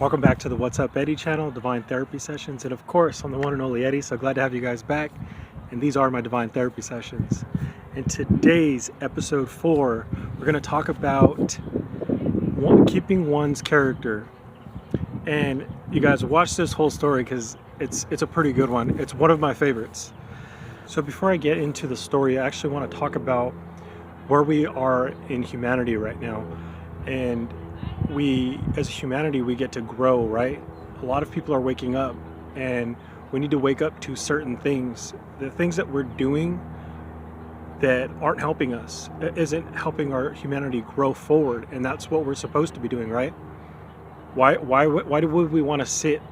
Welcome back to the What's Up Eddie channel, Divine Therapy Sessions, and of course, I'm the one and only Eddie, so glad to have you guys back. And these are my Divine Therapy Sessions. In today's episode 4, we're going to talk about keeping one's character. And you guys watch this whole story because it's a pretty good one. It's one of my favorites. So before I get into the story, I actually want to talk about where we are in humanity right now. And we, as humanity, we get to grow, right? A lot of people are waking up, and we need to wake up to certain things. The things that we're doing that aren't helping us, isn't helping our humanity grow forward, and that's what we're supposed to be doing, right? Why would we want to sit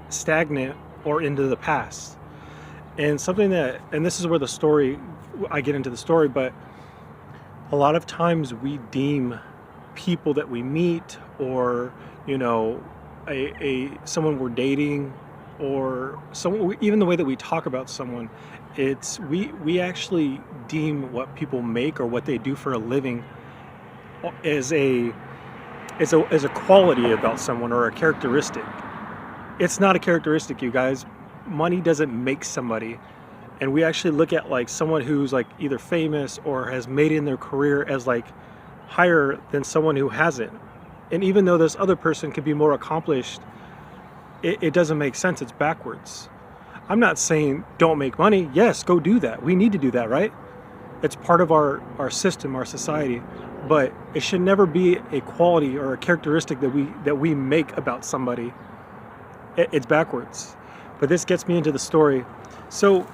stagnant or into the past? And this is where the story, I get into the story, but a lot of times we deem people that we meet, or someone we're dating, or someone, even the way that we talk about someone, we actually deem what people make or what they do for a living as a quality about someone or a characteristic. It's not a characteristic, you guys. Money doesn't make somebody. And we actually look at like someone who's like either famous or has made it in their career as like higher than someone who hasn't. And even though this other person could be more accomplished, it doesn't make sense. It's backwards. I'm not saying don't make money. Yes, go do that. We need to do that, right? It's part of our system, our society. But it should never be a quality or a characteristic that we make about somebody. It's backwards. But this gets me into the story. So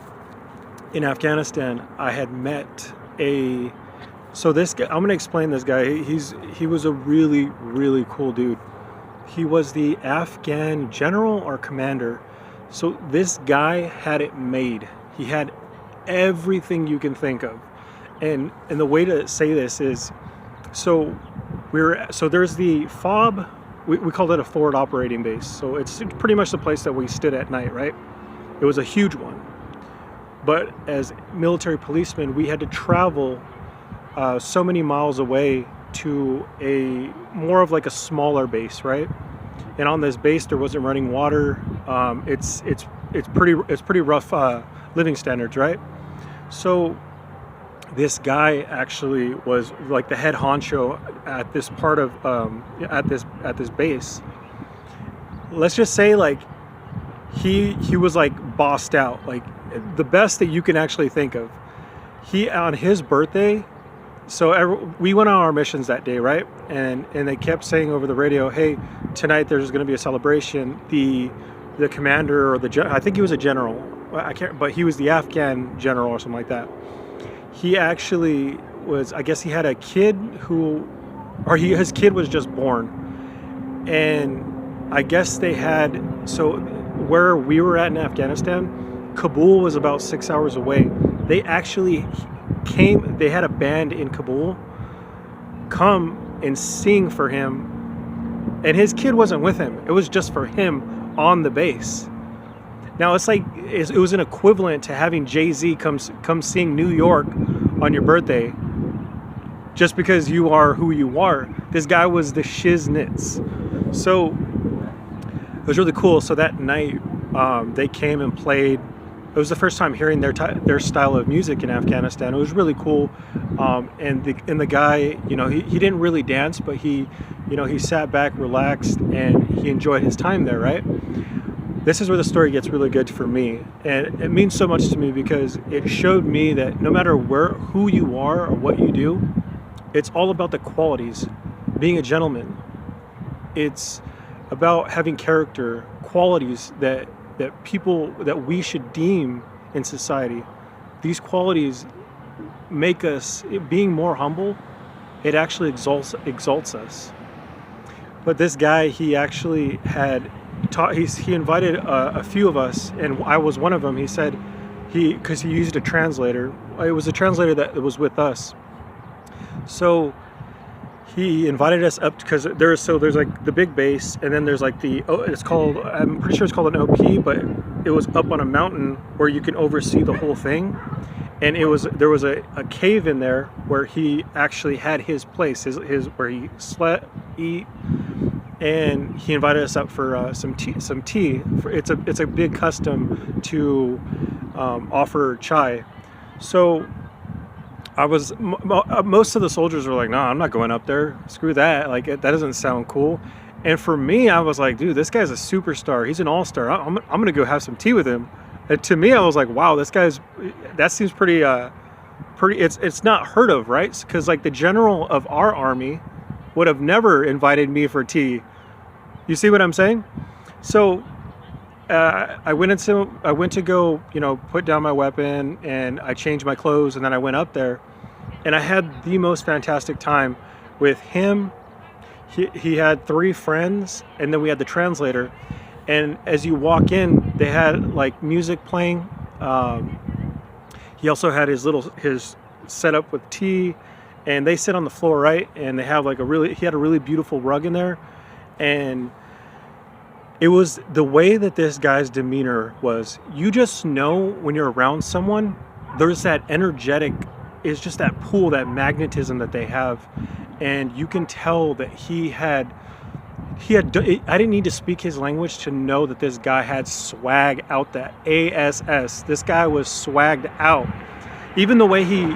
in Afghanistan, I had met this guy. I'm going to explain this guy. He was a really, really cool dude. He was the Afghan general or commander. So this guy had it made. He had everything you can think of. And the way to say this is, so there's the FOB, we called it a forward operating base. So it's pretty much the place that we stood at night, right? It was a huge one. But as military policemen, we had to travel so many miles away to a more of like a smaller base, right? And on this base there wasn't running water. It's pretty rough living standards, right? So this guy actually was like the head honcho at this part of at this base. Let's just say like he was like bossed out, like the best that you can actually think of. He, on his birthday, so we went on our missions that day, right? And they kept saying over the radio, hey, tonight there's going to be a celebration. The commander, or I think he was a general, but he was the Afghan general or something like that. He actually was, I guess he had a kid his kid was just born. And I guess they had, so where we were at in Afghanistan, Kabul was about 6 hours away. They actually they had a band in Kabul come and sing for him, and his kid wasn't with him. It was just for him on the base. Now it's like it was an equivalent to having Jay-Z come sing New York on your birthday, just because you are who you are. This guy was the shiznits. So it was really cool. So that night they came and played. It was the first time hearing their style of music in Afghanistan. It was really cool. And the guy, he didn't really dance, but he sat back, relaxed, and he enjoyed his time there, right? This is where the story gets really good for me. And it means so much to me because it showed me that no matter who you are or what you do, it's all about the qualities. Being a gentleman. It's about having character, qualities that we should deem in society. These qualities make us, being more humble, it actually exalts us. But this guy, he actually had taught, he invited a few of us, and I was one of them. He said, because he used a translator. It was a translator that was with us. So he invited us up because there's like the big base, and then there's like I'm pretty sure it's called an OP, but it was up on a mountain where you can oversee the whole thing. And there was a cave in there where he actually had his place, his where he slept, eat, and he invited us up for some tea. It's a big custom to offer chai. So most of the soldiers were like, "No, I'm not going up there. Screw that. Like that doesn't sound cool." And for me, I was like, "Dude, this guy's a superstar. He's an all-star. I'm gonna go have some tea with him." And to me, I was like, "Wow, that seems pretty pretty. It's not heard of, right? Because like the general of our army would have never invited me for tea. You see what I'm saying? So I went to go, put down my weapon, and I changed my clothes, and then I went up there, and I had the most fantastic time with him. He had 3 friends, and then we had the translator. And as you walk in, they had like music playing. He also had his setup with tea, and they sit on the floor, right? And they have he had a really beautiful rug in there, and it was the way that this guy's demeanor was. You just know when you're around someone, there's that energetic, it's just that pull, that magnetism that they have. And you can tell that I didn't need to speak his language to know that this guy had swag out, that ASS. This guy was swagged out. Even the way he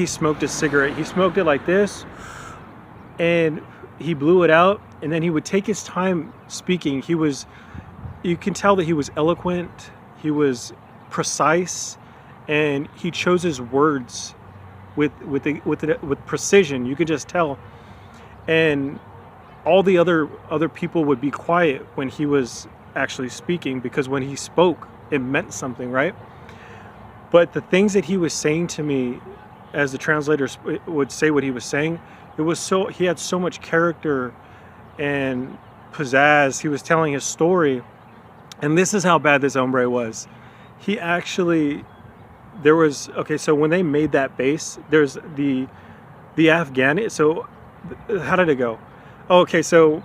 smoked his cigarette, he smoked it like this, and he blew it out, and then he would take his time speaking. You can tell that he was eloquent, he was precise, and he chose his words with precision. You could just tell. And all the other people would be quiet when he was actually speaking, because when he spoke, it meant something, right? But the things that he was saying to me, as the translators would say what he was saying, he had so much character and pizzazz. He was telling his story, and this is how bad this hombre was. So when they made that base, there's the Afghan. So how did it go? Oh, okay, so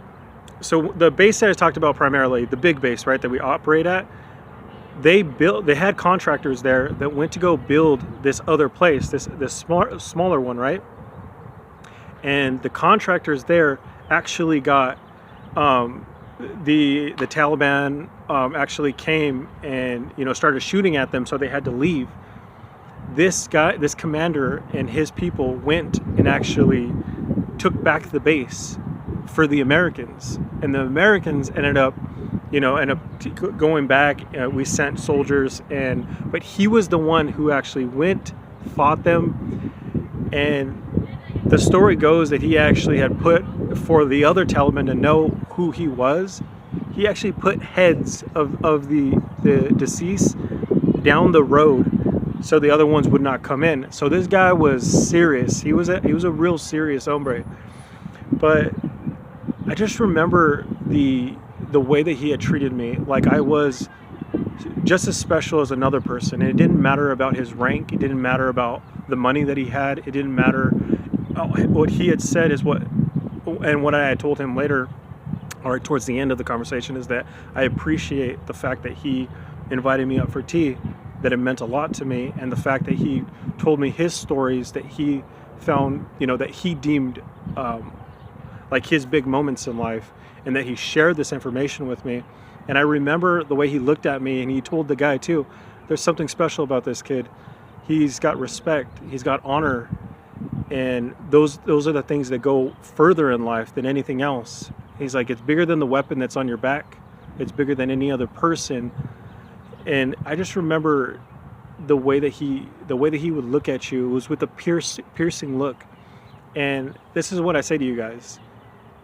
the base that I talked about primarily, the big base, right, that we operate at, they had contractors there that went to go build this other place, this smaller one, right? And the contractors there actually got the Taliban actually came and started shooting at them, so they had to leave. This commander and his people went and actually took back the base for the Americans, and the Americans ended up going back. We sent soldiers, but he was the one who actually went, fought them, and the story goes that he actually had put, for the other Taliban to know who he was, he actually put heads of the deceased down the road so the other ones would not come in. So this guy was serious. He was a real serious hombre. But I just remember the way that he had treated me like I was just as special as another person. And it didn't matter about his rank. It didn't matter about the money that he had. It didn't matter. What he had said is what I had told him later, or towards the end of the conversation, is that I appreciate the fact that he invited me up for tea, that it meant a lot to me, and the fact that he told me his stories that he found, that he deemed like his big moments in life, and that he shared this information with me. And I remember the way he looked at me, and he told the guy too, there's something special about this kid. He's got respect, he's got honor, and those are the things that go further in life than anything else. He's like, it's bigger than the weapon that's on your back. It's bigger than any other person. And I just remember the way that he would look at you was with a piercing look. And this is what I say to you guys.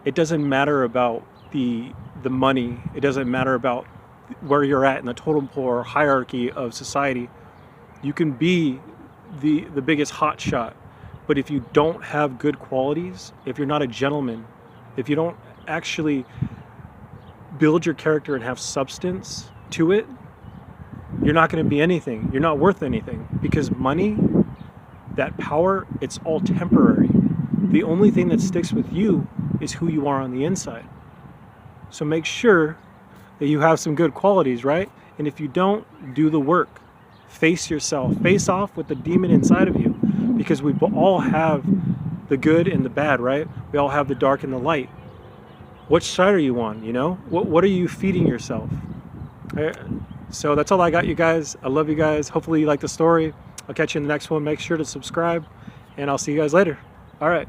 It doesn't matter about the money. It doesn't matter about where you're at in the totem pole or hierarchy of society. You can be the biggest hot shot, but if you don't have good qualities, if you're not a gentleman, if you don't actually build your character and have substance to it, you're not going to be anything. You're not worth anything, because money, that power, it's all temporary. The only thing that sticks with you is who you are on the inside. So make sure that you have some good qualities, right? And if you don't, do the work. Face yourself. Face off with the demon inside of you, because we all have the good and the bad, right? We all have the dark and the light. Which side are you on? You know, what are you feeding yourself? Uh, So that's all I got, you guys. I love you guys. Hopefully you like the story. I'll catch you in the next one. Make sure to subscribe, and I'll see you guys later. All right.